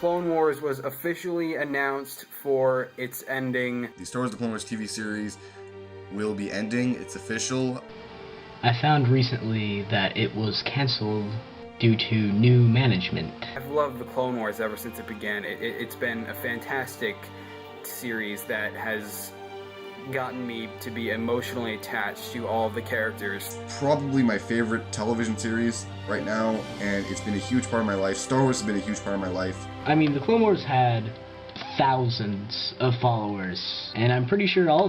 Clone Wars was officially announced for its ending. The Star Wars The Clone Wars TV series will be ending. It's official. I found recently that it was cancelled due to new management. I've loved The Clone Wars ever since it began. It's been a fantastic series that has gotten me to be emotionally attached to all of the characters. Probably my favorite television series right now, and it's been a huge part of my life. Star Wars has been a huge part of my life. I mean, The Clone Wars had thousands of followers, and I'm pretty sure all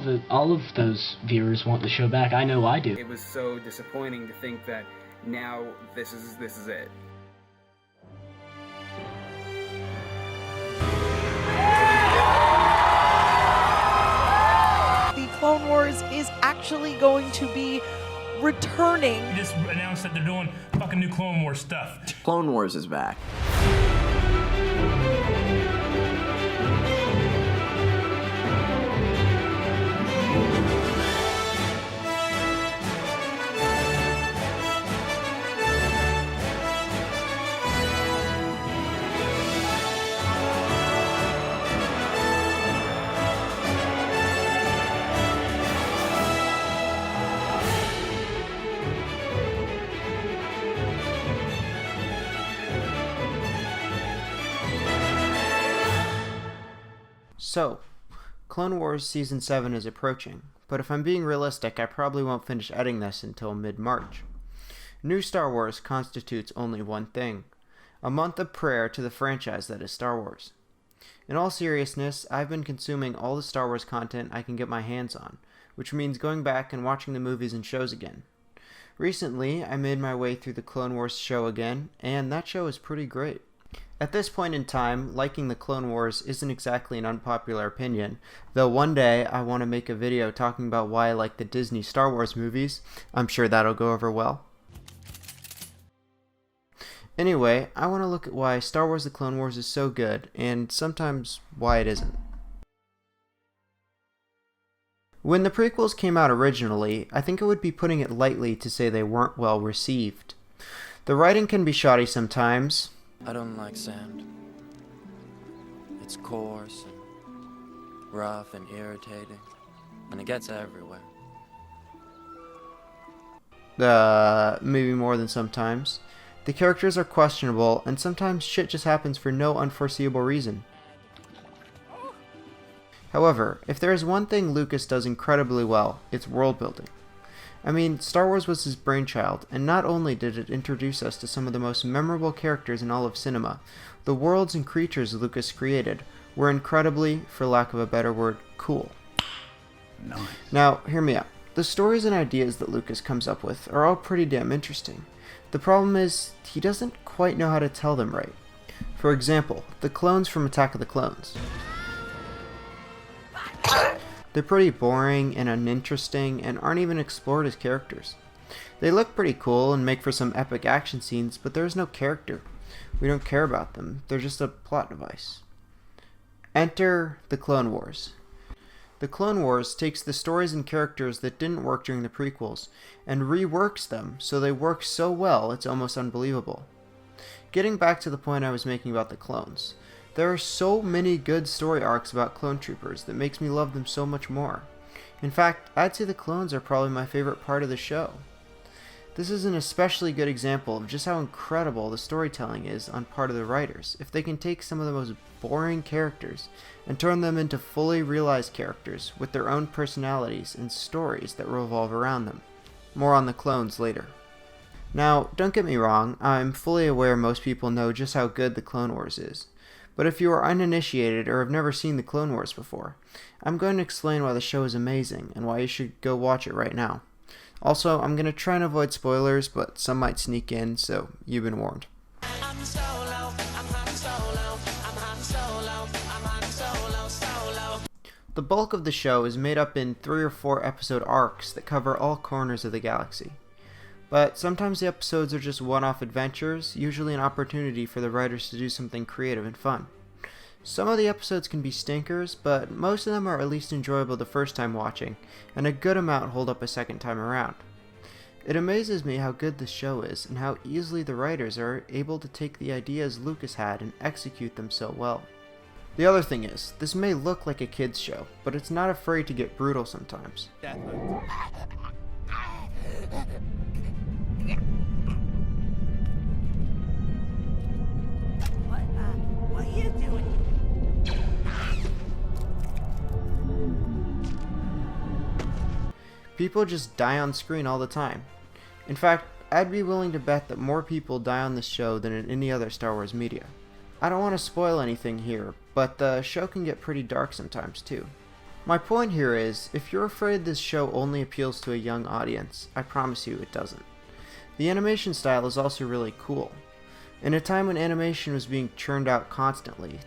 of those viewers want the show back. I know I do. It was so disappointing to think that now this is it. The Clone Wars is actually going to be returning. They just announced that they're doing fucking new Clone Wars stuff. Clone Wars is back. So, Clone Wars Season 7 is approaching, but if I'm being realistic, I probably won't finish editing this until mid-March. New Star Wars constitutes only one thing: a month of prayer to the franchise that is Star Wars. In all seriousness, I've been consuming all the Star Wars content I can get my hands on, which means going back and watching the movies and shows again. Recently, I made my way through the Clone Wars show again, and that show is pretty great. At this point in time, liking the Clone Wars isn't exactly an unpopular opinion, though one day I want to make a video talking about why I like the Disney Star Wars movies. I'm sure that'll go over well. Anyway, I want to look at why Star Wars The Clone Wars is so good, and sometimes why it isn't. When the prequels came out originally, I think it would be putting it lightly to say they weren't well received. The writing can be shoddy sometimes. I don't like sand. It's coarse and rough and irritating, and it gets everywhere. Maybe more than sometimes. The characters are questionable, and sometimes shit just happens for no unforeseeable reason. However, if there is one thing Lucas does incredibly well, it's world building. I mean, Star Wars was his brainchild, and not only did it introduce us to some of the most memorable characters in all of cinema, the worlds and creatures Lucas created were incredibly, for lack of a better word, cool. Nice. Now, hear me out. The stories and ideas that Lucas comes up with are all pretty damn interesting. The problem is, he doesn't quite know how to tell them right. For example, the clones from Attack of the Clones. They're pretty boring and uninteresting and aren't even explored as characters. They look pretty cool and make for some epic action scenes, but there's no character. We don't care about them. They're just a plot device. Enter the Clone Wars. The Clone Wars takes the stories and characters that didn't work during the prequels and reworks them so they work so well it's almost unbelievable. Getting back to the point I was making about the clones, there are so many good story arcs about clone troopers that makes me love them so much more. In fact, I'd say the clones are probably my favorite part of the show. This is an especially good example of just how incredible the storytelling is on part of the writers, if they can take some of the most boring characters and turn them into fully realized characters with their own personalities and stories that revolve around them. More on the clones later. Now, don't get me wrong, I'm fully aware most people know just how good the Clone Wars is. But if you are uninitiated or have never seen the Clone Wars before, I'm going to explain why the show is amazing and why you should go watch it right now. Also, I'm going to try and avoid spoilers, but some might sneak in, so you've been warned. The bulk of the show is made up in 3 or 4 episode arcs that cover all corners of the galaxy. But sometimes the episodes are just one-off adventures, usually an opportunity for the writers to do something creative and fun. Some of the episodes can be stinkers, but most of them are at least enjoyable the first time watching, and a good amount hold up a second time around. It amazes me how good this show is, and how easily the writers are able to take the ideas Lucas had and execute them so well. The other thing is, this may look like a kid's show, but it's not afraid to get brutal sometimes. What are you doing? People just die on screen all the time. In fact, I'd be willing to bet that more people die on this show than in any other Star Wars media. I don't want to spoil anything here, but the show can get pretty dark sometimes too. My point here is, if you're afraid this show only appeals to a young audience, I promise you it doesn't. The animation style is also really cool. In a time when animation was being churned out constantly,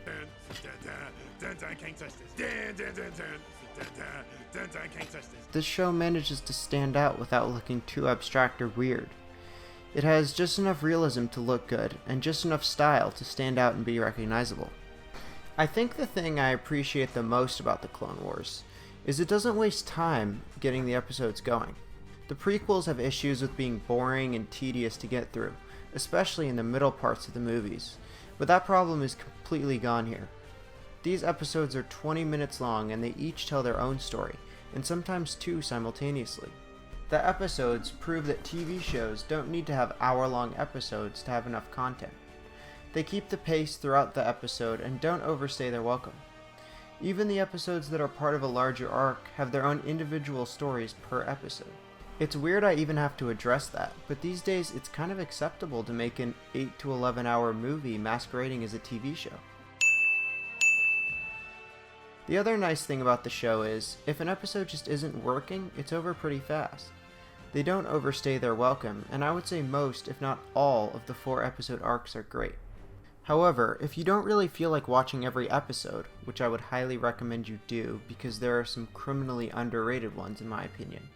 this show manages to stand out without looking too abstract or weird. It has just enough realism to look good, and just enough style to stand out and be recognizable. I think the thing I appreciate the most about the Clone Wars is it doesn't waste time getting the episodes going. The prequels have issues with being boring and tedious to get through, especially in the middle parts of the movies, but that problem is completely gone here. These episodes are 20 minutes long and they each tell their own story, and sometimes two simultaneously. The episodes prove that TV shows don't need to have hour-long episodes to have enough content. They keep the pace throughout the episode and don't overstay their welcome. Even the episodes that are part of a larger arc have their own individual stories per episode. It's weird I even have to address that, but these days it's kind of acceptable to make an 8 to 11 hour movie masquerading as a TV show. The other nice thing about the show is, if an episode just isn't working, it's over pretty fast. They don't overstay their welcome, and I would say most, if not all, of the 4 episode arcs are great. However, if you don't really feel like watching every episode, which I would highly recommend you do because there are some criminally underrated ones in my opinion,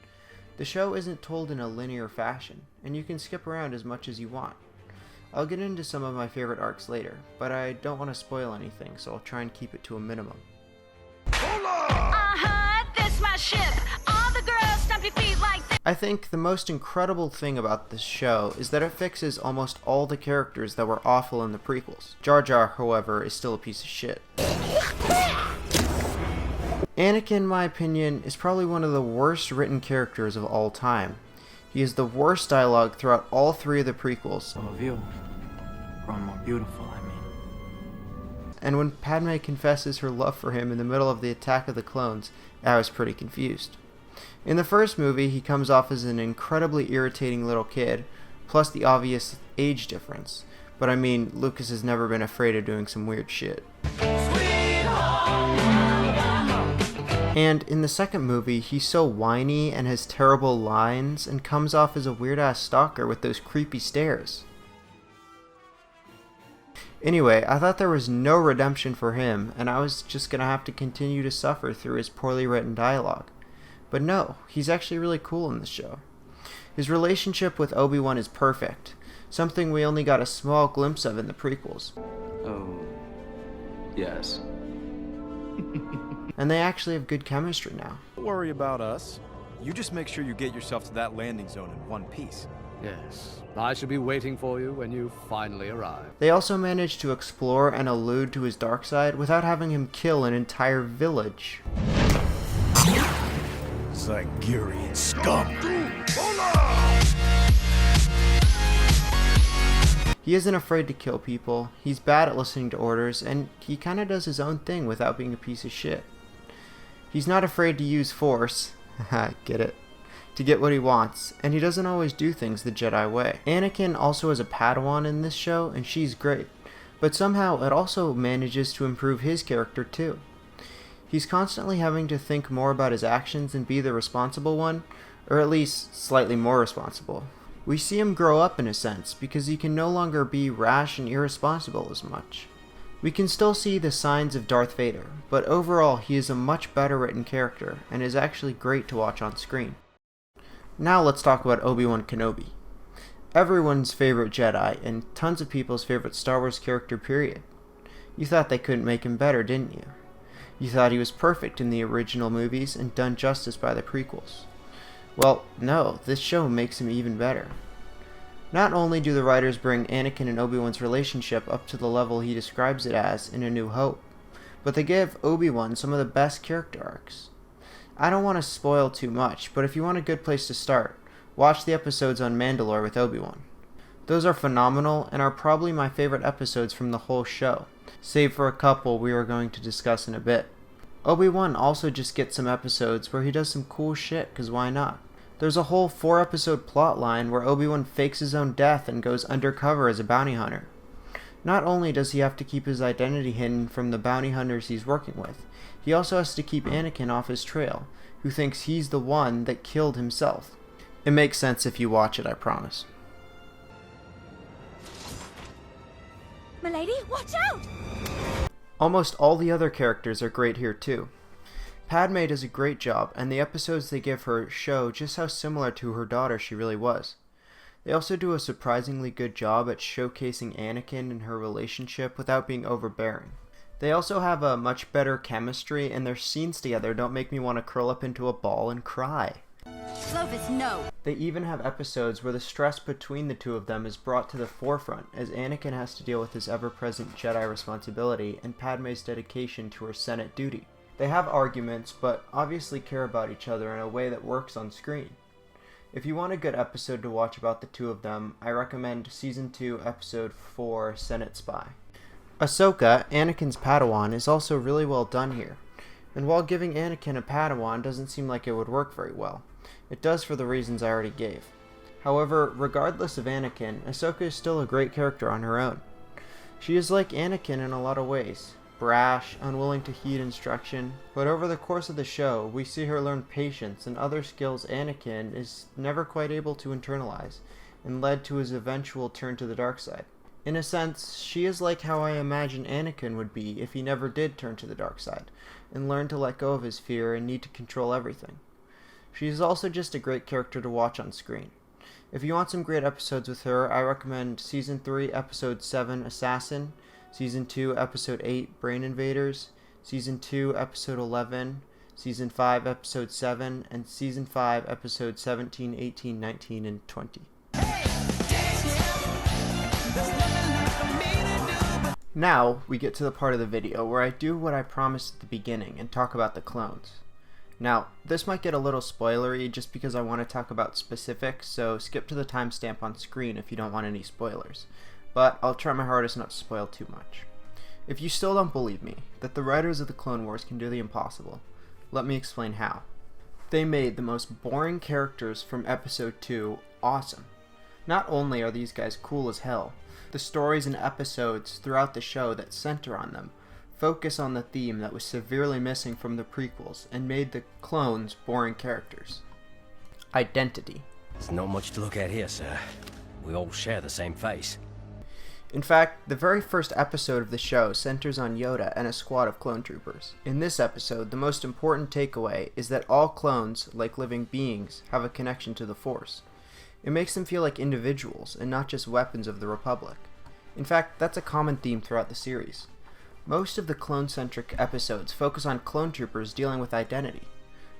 the show isn't told in a linear fashion, and you can skip around as much as you want. I'll get into some of my favorite arcs later, but I don't want to spoil anything, so I'll try and keep it to a minimum. This my ship. All the girls stomp your feet like this. I think the most incredible thing about this show is that it fixes almost all the characters that were awful in the prequels. Jar Jar, however, is still a piece of shit. Anakin, in my opinion, is probably one of the worst written characters of all time. He has the worst dialogue throughout all 3 of the prequels. Some of you grown more beautiful, I mean. And when Padme confesses her love for him in the middle of the Attack of the Clones, I was pretty confused. In the first movie, he comes off as an incredibly irritating little kid, plus the obvious age difference. But I mean, Lucas has never been afraid of doing some weird shit. And in the second movie, he's so whiny and has terrible lines and comes off as a weird-ass stalker with those creepy stares. Anyway, I thought there was no redemption for him, and I was just gonna have to continue to suffer through his poorly written dialogue. But no, he's actually really cool in this show. His relationship with Obi-Wan is perfect, something we only got a small glimpse of in the prequels. Oh, yes. And they actually have good chemistry now. Don't worry about us. You just make sure you get yourself to that landing zone in one piece. Yes. I shall be waiting for you when you finally arrive. They also managed to explore and allude to his dark side without having him kill an entire village. Zygerian scum! He isn't afraid to kill people, he's bad at listening to orders, and he kinda does his own thing without being a piece of shit. He's not afraid to use force, haha, get it, to get what he wants, and he doesn't always do things the Jedi way. Anakin also has a Padawan in this show, and she's great, but somehow it also manages to improve his character too. He's constantly having to think more about his actions and be the responsible one, or at least slightly more responsible. We see him grow up in a sense, because he can no longer be rash and irresponsible as much. We can still see the signs of Darth Vader, but overall he is a much better written character, and is actually great to watch on screen. Now let's talk about Obi-Wan Kenobi. Everyone's favorite Jedi, and tons of people's favorite Star Wars character period. You thought they couldn't make him better, didn't you? You thought he was perfect in the original movies and done justice by the prequels. Well, no, this show makes him even better. Not only do the writers bring Anakin and Obi-Wan's relationship up to the level he describes it as in A New Hope, but they give Obi-Wan some of the best character arcs. I don't want to spoil too much, but if you want a good place to start, watch the episodes on Mandalore with Obi-Wan. Those are phenomenal and are probably my favorite episodes from the whole show, save for a couple we are going to discuss in a bit. Obi-Wan also just gets some episodes where he does some cool shit, cause why not? There's a whole 4-episode plot line where Obi-Wan fakes his own death and goes undercover as a bounty hunter. Not only does he have to keep his identity hidden from the bounty hunters he's working with, he also has to keep Anakin off his trail, who thinks he's the one that killed himself. It makes sense if you watch it, I promise. Milady, watch out! Almost all the other characters are great here too. Padme does a great job, and the episodes they give her show just how similar to her daughter she really was. They also do a surprisingly good job at showcasing Anakin and her relationship without being overbearing. They also have a much better chemistry, and their scenes together don't make me want to curl up into a ball and cry. Clovis, no! They even have episodes where the stress between the two of them is brought to the forefront, as Anakin has to deal with his ever-present Jedi responsibility and Padme's dedication to her Senate duty. They have arguments, but obviously care about each other in a way that works on screen. If you want a good episode to watch about the two of them, I recommend Season 2, Episode 4, Senate Spy. Ahsoka, Anakin's Padawan, is also really well done here, and while giving Anakin a Padawan doesn't seem like it would work very well, it does for the reasons I already gave. However, regardless of Anakin, Ahsoka is still a great character on her own. She is like Anakin in a lot of ways. Brash, unwilling to heed instruction, but over the course of the show, we see her learn patience and other skills Anakin is never quite able to internalize, and led to his eventual turn to the dark side. In a sense, she is like how I imagine Anakin would be if he never did turn to the dark side, and learned to let go of his fear and need to control everything. She is also just a great character to watch on screen. If you want some great episodes with her, I recommend Season 3, Episode 7, Assassin, Season 2, Episode 8, Brain Invaders, Season 2, Episode 11, Season 5, Episode 7, and Season 5, Episodes 17, 18, 19, and 20. Now, we get to the part of the video where I do what I promised at the beginning and talk about the clones. Now, this might get a little spoilery just because I want to talk about specifics, so skip to the timestamp on screen if you don't want any spoilers. But I'll try my hardest not to spoil too much. If you still don't believe me, that the writers of the Clone Wars can do the impossible, let me explain how. They made the most boring characters from Episode 2 awesome. Not only are these guys cool as hell, the stories and episodes throughout the show that center on them focus on the theme that was severely missing from the prequels and made the clones boring characters. Identity. There's not much to look at here, sir. We all share the same face. In fact, the very first episode of the show centers on Yoda and a squad of clone troopers. In this episode, the most important takeaway is that all clones, like living beings, have a connection to the Force. It makes them feel like individuals and not just weapons of the Republic. In fact, that's a common theme throughout the series. Most of the clone-centric episodes focus on clone troopers dealing with identity.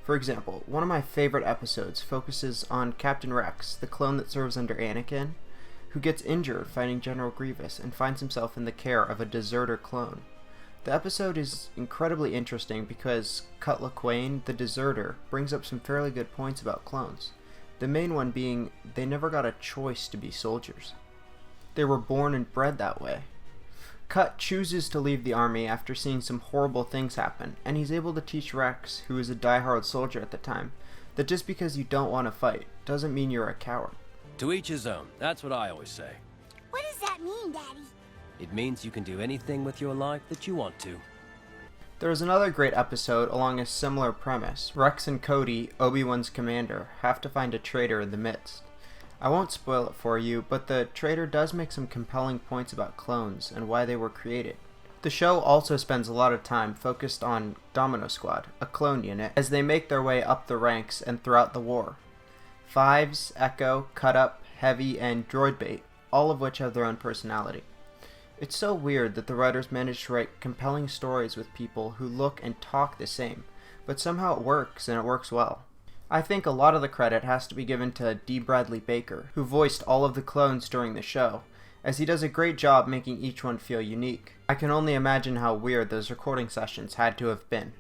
For example, one of my favorite episodes focuses on Captain Rex, the clone that serves under Anakin, who gets injured fighting General Grievous and finds himself in the care of a deserter clone. The episode is incredibly interesting because Cut Lawquane, the deserter, brings up some fairly good points about clones. The main one being, they never got a choice to be soldiers. They were born and bred that way. Cut chooses to leave the army after seeing some horrible things happen, and he's able to teach Rex, who is a die-hard soldier at the time, that just because you don't want to fight doesn't mean you're a coward. To each his own. That's what I always say. What does that mean, Daddy? It means you can do anything with your life that you want to. There is another great episode along a similar premise. Rex and Cody, Obi-Wan's commander, have to find a traitor in the midst. I won't spoil it for you, but the traitor does make some compelling points about clones and why they were created. The show also spends a lot of time focused on Domino Squad, a clone unit, as they make their way up the ranks and throughout the war. Fives, Echo, Cut Up, Heavy, and Droidbait, all of which have their own personality. It's so weird that the writers managed to write compelling stories with people who look and talk the same, but somehow it works, and it works well. I think a lot of the credit has to be given to D. Bradley Baker, who voiced all of the clones during the show, as he does a great job making each one feel unique. I can only imagine how weird those recording sessions had to have been.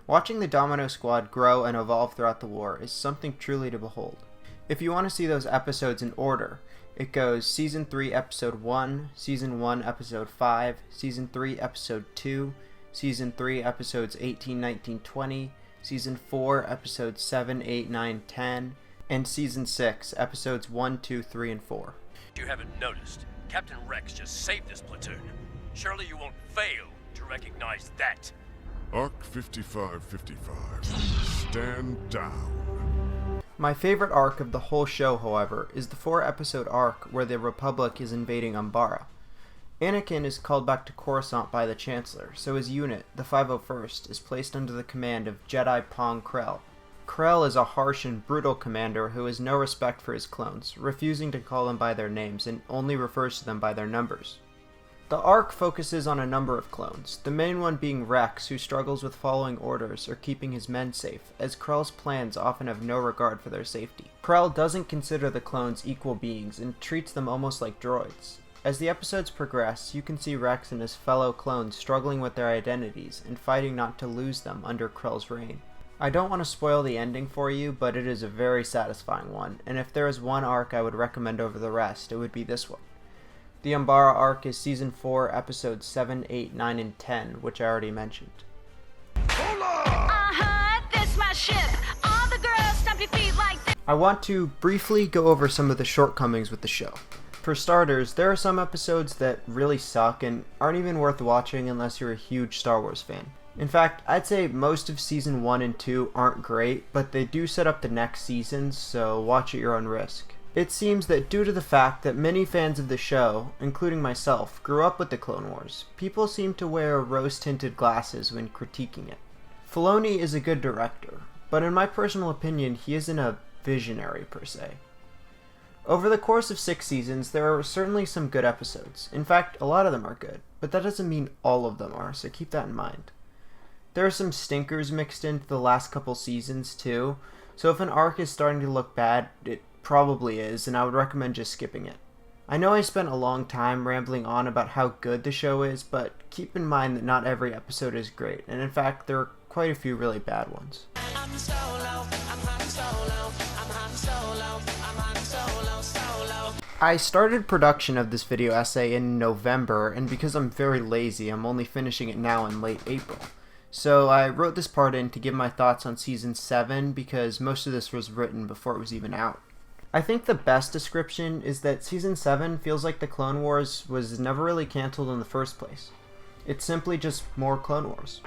Watching the Domino Squad grow and evolve throughout the war is something truly to behold. If you want to see those episodes in order, it goes Season 3 Episode 1, Season 1 Episode 5, Season 3 Episode 2, Season 3 Episodes 18, 19, 20, Season 4 Episodes 7, 8, 9, 10, and Season 6 Episodes 1, 2, 3, and 4. You haven't noticed. Captain Rex just saved this platoon. Surely you won't fail to recognize that. Arc 5555. Stand down. My favorite arc of the whole show, however, is the 4-episode arc where the Republic is invading Umbara. Anakin is called back to Coruscant by the Chancellor, so his unit, the 501st, is placed under the command of Jedi Pong Krell. Krell is a harsh and brutal commander who has no respect for his clones, refusing to call them by their names and only refers to them by their numbers. The arc focuses on a number of clones, the main one being Rex, who struggles with following orders or keeping his men safe, as Krell's plans often have no regard for their safety. Krell doesn't consider the clones equal beings and treats them almost like droids. As the episodes progress, you can see Rex and his fellow clones struggling with their identities and fighting not to lose them under Krell's reign. I don't want to spoil the ending for you, but it is a very satisfying one, and if there is one arc I would recommend over the rest, it would be this one. The Umbara arc is Season 4, Episodes 7, 8, 9, and 10, which I already mentioned. This my ship. All the girls stomp your feet like this. I want to briefly go over some of the shortcomings with the show. For starters, there are some episodes that really suck and aren't even worth watching unless you're a huge Star Wars fan. In fact, I'd say most of Season 1 and 2 aren't great, but they do set up the next seasons, so watch at your own risk. It seems that due to the fact that many fans of the show, including myself, grew up with the Clone Wars, people seem to wear rose-tinted glasses when critiquing it. Filoni is a good director, but in my personal opinion, he isn't a visionary per se. Over the course of 6 seasons, there are certainly some good episodes. In fact, a lot of them are good, but that doesn't mean all of them are, so keep that in mind. There are some stinkers mixed into the last couple seasons too, so if an arc is starting to look bad, it probably is, and I would recommend just skipping it. I know I spent a long time rambling on about how good the show is, but keep in mind that not every episode is great, and in fact there are quite a few really bad ones. I started production of this video essay in November, and because I'm very lazy, I'm only finishing it now in late April. So I wrote this part in to give my thoughts on Season 7 because most of this was written before it was even out. I think the best description is that Season 7 feels like the Clone Wars was never really cancelled in the first place. It's simply just more Clone Wars.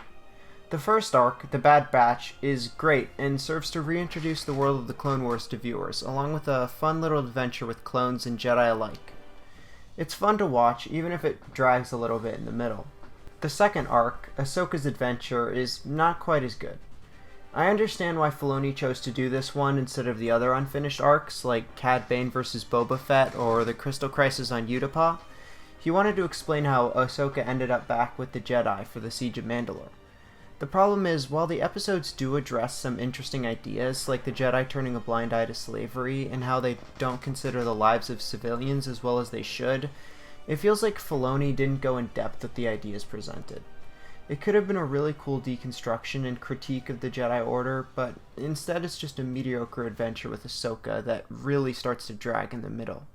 The first arc, The Bad Batch, is great and serves to reintroduce the world of the Clone Wars to viewers, along with a fun little adventure with clones and Jedi alike. It's fun to watch, even if it drags a little bit in the middle. The second arc, Ahsoka's Adventure, is not quite as good. I understand why Filoni chose to do this one instead of the other unfinished arcs, like Cad Bane vs. Boba Fett or the Crystal Crisis on Utapau. He wanted to explain how Ahsoka ended up back with the Jedi for the Siege of Mandalore. The problem is, while the episodes do address some interesting ideas, like the Jedi turning a blind eye to slavery and how they don't consider the lives of civilians as well as they should, it feels like Filoni didn't go in depth with the ideas presented. It could have been a really cool deconstruction and critique of the Jedi Order, but instead it's just a mediocre adventure with Ahsoka that really starts to drag in the middle.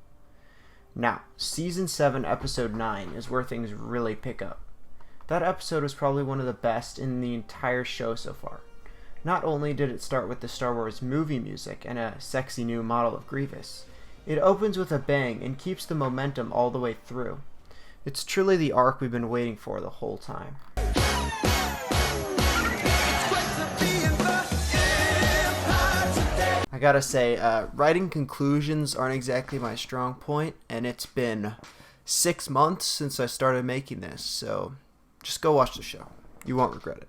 Now, Season 7, Episode 9 is where things really pick up. That episode was probably one of the best in the entire show so far. Not only did it start with the Star Wars movie music and a sexy new model of Grievous, it opens with a bang and keeps the momentum all the way through. It's truly the arc we've been waiting for the whole time. I gotta say, writing conclusions aren't exactly my strong point, and it's been 6 months since I started making this, so just go watch the show. You won't regret it.